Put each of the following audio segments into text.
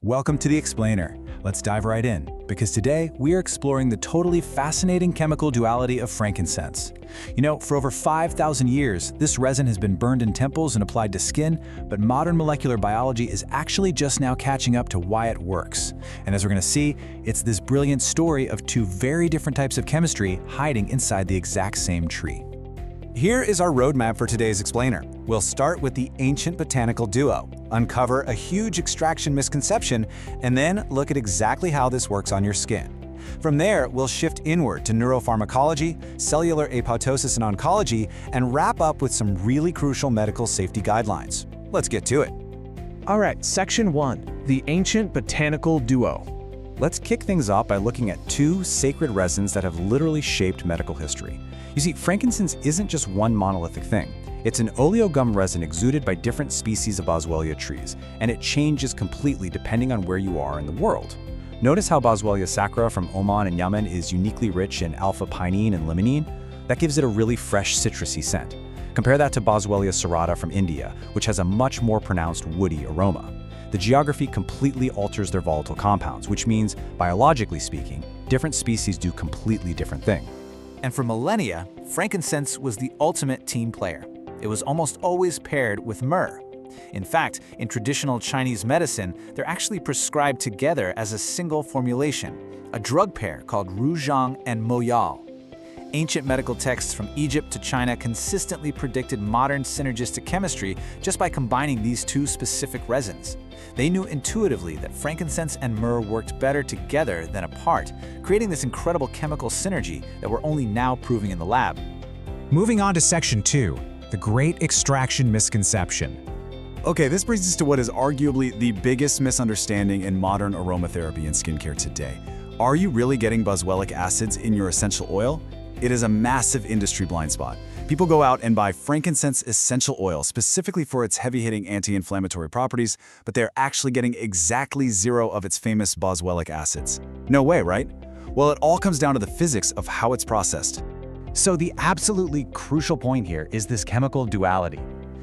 Welcome to The Explainer. Let's dive right in, because today we are exploring the totally fascinating chemical duality of frankincense. For over 5,000 years, this resin has been burned in temples and applied to skin, but modern molecular biology is actually just now catching up to why it works. And as we're going to see, it's this brilliant story of two very different types of chemistry hiding inside the exact same tree. Here is our roadmap for today's explainer. We'll start with the ancient botanical duo, uncover a huge extraction misconception, and then look at exactly how this works on your skin. From there, we'll shift inward to neuropharmacology, cellular apoptosis and oncology, and wrap up with some really crucial medical safety guidelines. Let's get to it. All right, Section 1, the ancient botanical duo. Let's kick things off by looking at two sacred resins that have literally shaped medical history. You see, frankincense isn't just one monolithic thing. It's an oleogum resin exuded by different species of Boswellia trees, and it changes completely depending on where you are in the world. Notice how Boswellia sacra from Oman and Yemen is uniquely rich in alpha-pinene and limonene? That gives it a really fresh citrusy scent. Compare that to Boswellia serrata from India, which has a much more pronounced woody aroma. The geography completely alters their volatile compounds, which means, biologically speaking, different species do completely different things. And for millennia, frankincense was the ultimate team player. It was almost always paired with myrrh. In fact, in traditional Chinese medicine, they're actually prescribed together as a single formulation, a drug pair called ruzhang and moyal. Ancient medical texts from Egypt to China consistently predicted modern synergistic chemistry just by combining these two specific resins. They knew intuitively that frankincense and myrrh worked better together than apart, creating this incredible chemical synergy that we're only now proving in the lab. Moving on to Section 2, the Great Extraction Misconception. Okay, this brings us to what is arguably the biggest misunderstanding in modern aromatherapy and skincare today. Are you really getting boswellic acids in your essential oil? It is a massive industry blind spot. People go out and buy frankincense essential oil specifically for its heavy-hitting anti-inflammatory properties, but they're actually getting exactly zero of its famous boswellic acids. No way, right? Well, it all comes down to the physics of how it's processed. So the absolutely crucial point here is this chemical duality.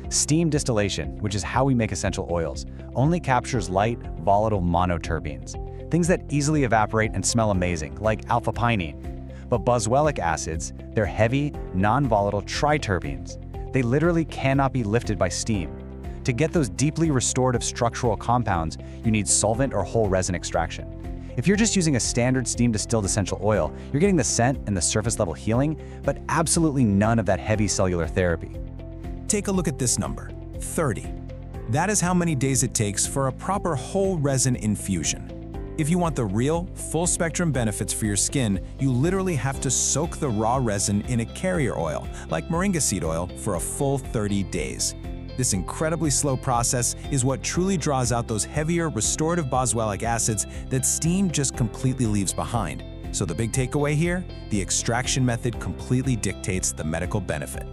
Steam distillation, which is how we make essential oils, only captures light, volatile monoterpenes, things that easily evaporate and smell amazing, like alpha-pinene. But boswellic acids, they're heavy, non-volatile triterpenes. They literally cannot be lifted by steam. To get those deeply restorative structural compounds, you need solvent or whole resin extraction. If you're just using a standard steam-distilled essential oil, you're getting the scent and the surface-level healing, but absolutely none of that heavy cellular therapy. Take a look at this number, 30. That is how many days it takes for a proper whole resin infusion. If you want the real, full-spectrum benefits for your skin, you literally have to soak the raw resin in a carrier oil, like moringa seed oil, for a full 30 days. This incredibly slow process is what truly draws out those heavier, restorative boswellic acids that steam just completely leaves behind. So the big takeaway here? The extraction method completely dictates the medical benefit.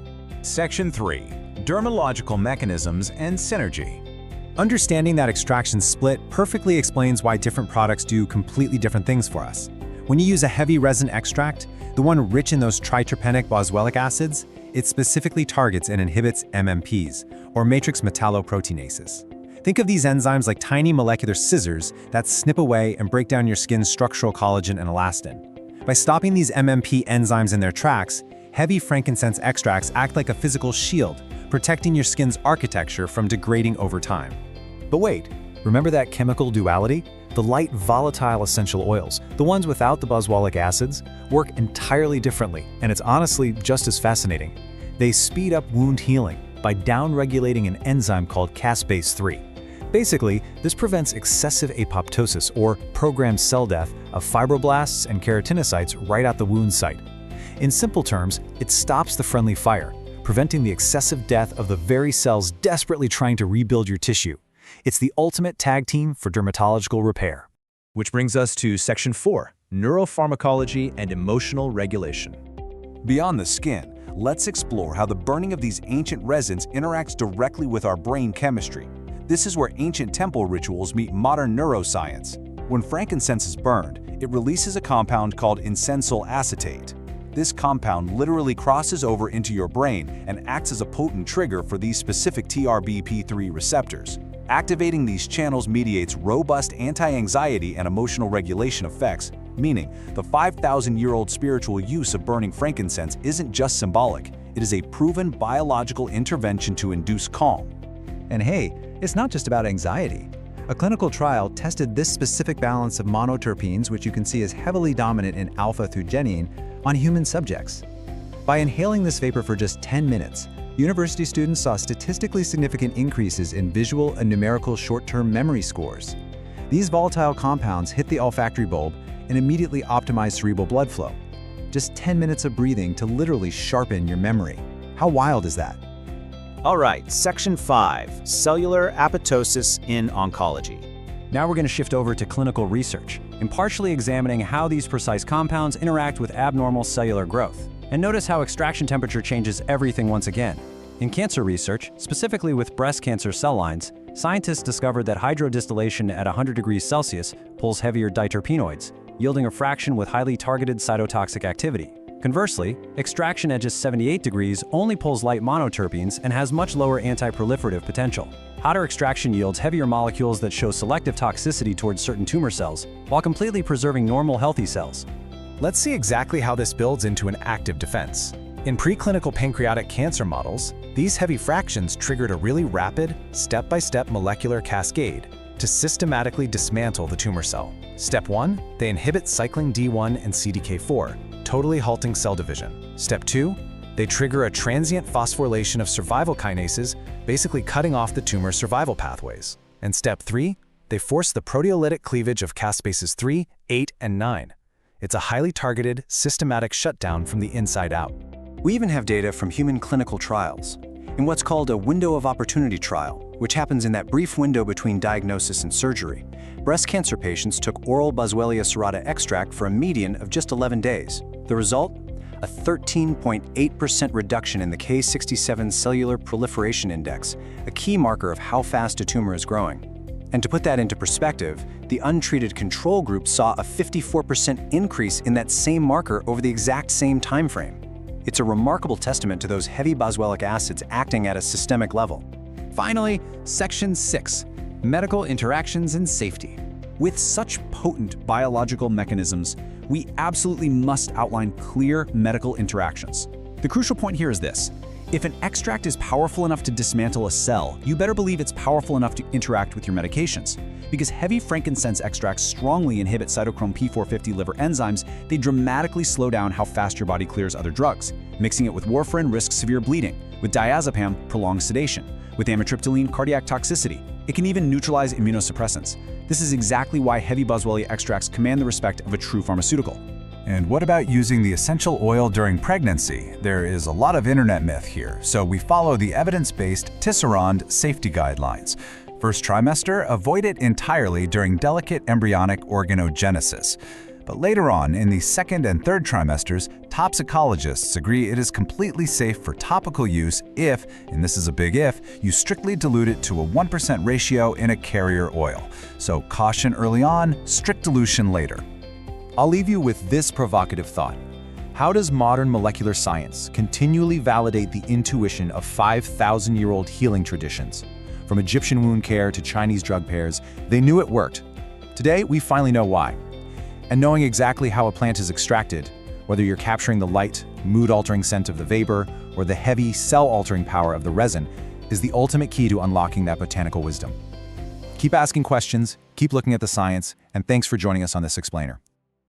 Section 3. Dermatological mechanisms and synergy. Understanding that extraction split perfectly explains why different products do completely different things for us. When you use a heavy resin extract, the one rich in those triterpenic boswellic acids, it specifically targets and inhibits MMPs, or matrix metalloproteinases. Think of these enzymes like tiny molecular scissors that snip away and break down your skin's structural collagen and elastin. By stopping these MMP enzymes in their tracks, heavy frankincense extracts act like a physical shield, protecting your skin's architecture from degrading over time. But wait, remember that chemical duality? The light, volatile essential oils, the ones without the boswellic acids, work entirely differently, and it's honestly just as fascinating. They speed up wound healing by downregulating an enzyme called caspase 3. Basically, this prevents excessive apoptosis, or programmed cell death, of fibroblasts and keratinocytes right at the wound site. In simple terms, it stops the friendly fire, preventing the excessive death of the very cells desperately trying to rebuild your tissue. It's the ultimate tag team for dermatological repair. Which brings us to Section 4, Neuropharmacology and Emotional Regulation. Beyond the skin, let's explore how the burning of these ancient resins interacts directly with our brain chemistry. This is where ancient temple rituals meet modern neuroscience. When frankincense is burned, it releases a compound called incensole acetate. This compound literally crosses over into your brain and acts as a potent trigger for these specific TRBP3 receptors. Activating these channels mediates robust anti-anxiety and emotional regulation effects, meaning the 5,000-year-old spiritual use of burning frankincense isn't just symbolic, it is a proven biological intervention to induce calm. And hey, it's not just about anxiety. A clinical trial tested this specific balance of monoterpenes, which you can see is heavily dominant in alpha-theogenine, on human subjects. By inhaling this vapor for just 10 minutes, university students saw statistically significant increases in visual and numerical short-term memory scores. These volatile compounds hit the olfactory bulb and immediately optimize cerebral blood flow. Just 10 minutes of breathing to literally sharpen your memory. How wild is that? All right, Section 5, Cellular Apoptosis in Oncology. Now we're going to shift over to clinical research, impartially examining how these precise compounds interact with abnormal cellular growth. And notice how extraction temperature changes everything once again. In cancer research, specifically with breast cancer cell lines, scientists discovered that hydrodistillation at 100 degrees Celsius pulls heavier diterpenoids, yielding a fraction with highly targeted cytotoxic activity. Conversely, extraction at just 78 degrees only pulls light monoterpenes and has much lower anti-proliferative potential. Hotter extraction yields heavier molecules that show selective toxicity towards certain tumor cells, while completely preserving normal healthy cells. Let's see exactly how this builds into an active defense. In preclinical pancreatic cancer models, these heavy fractions triggered a really rapid, step-by-step molecular cascade to systematically dismantle the tumor cell. Step 1, they inhibit cycling D1 and CDK4, totally halting cell division. Step 2, they trigger a transient phosphorylation of survival kinases, basically cutting off the tumor's survival pathways. And step 3, they force the proteolytic cleavage of caspases 3, 8, and 9. It's a highly targeted, systematic shutdown from the inside out. We even have data from human clinical trials. In what's called a window of opportunity trial, which happens in that brief window between diagnosis and surgery, breast cancer patients took oral Boswellia serrata extract for a median of just 11 days. The result? A 13.8% reduction in the K67 cellular proliferation index, a key marker of how fast a tumor is growing. And to put that into perspective, the untreated control group saw a 54% increase in that same marker over the exact same time frame. It's a remarkable testament to those heavy boswellic acids acting at a systemic level. Finally, Section 6, Medical Interactions and Safety. With such potent biological mechanisms, we absolutely must outline clear medical interactions. The crucial point here is this. If an extract is powerful enough to dismantle a cell, you better believe it's powerful enough to interact with your medications. Because heavy frankincense extracts strongly inhibit cytochrome P450 liver enzymes, they dramatically slow down how fast your body clears other drugs. Mixing it with warfarin risks severe bleeding, with diazepam, prolonged sedation, with amitriptyline, cardiac toxicity. It can even neutralize immunosuppressants. This is exactly why heavy Boswellia extracts command the respect of a true pharmaceutical. And what about using the essential oil during pregnancy? There is a lot of internet myth here, so we follow the evidence-based Tisserand safety guidelines. First trimester, avoid it entirely during delicate embryonic organogenesis. But later on, in the second and third trimesters, toxicologists agree it is completely safe for topical use if, and this is a big if, you strictly dilute it to a 1% ratio in a carrier oil. So caution early on, strict dilution later. I'll leave you with this provocative thought. How does modern molecular science continually validate the intuition of 5,000-year-old healing traditions? From Egyptian wound care to Chinese drug pairs, they knew it worked. Today, we finally know why. And knowing exactly how a plant is extracted, whether you're capturing the light, mood-altering scent of the vapor, or the heavy, cell-altering power of the resin, is the ultimate key to unlocking that botanical wisdom. Keep asking questions, keep looking at the science, and thanks for joining us on this explainer.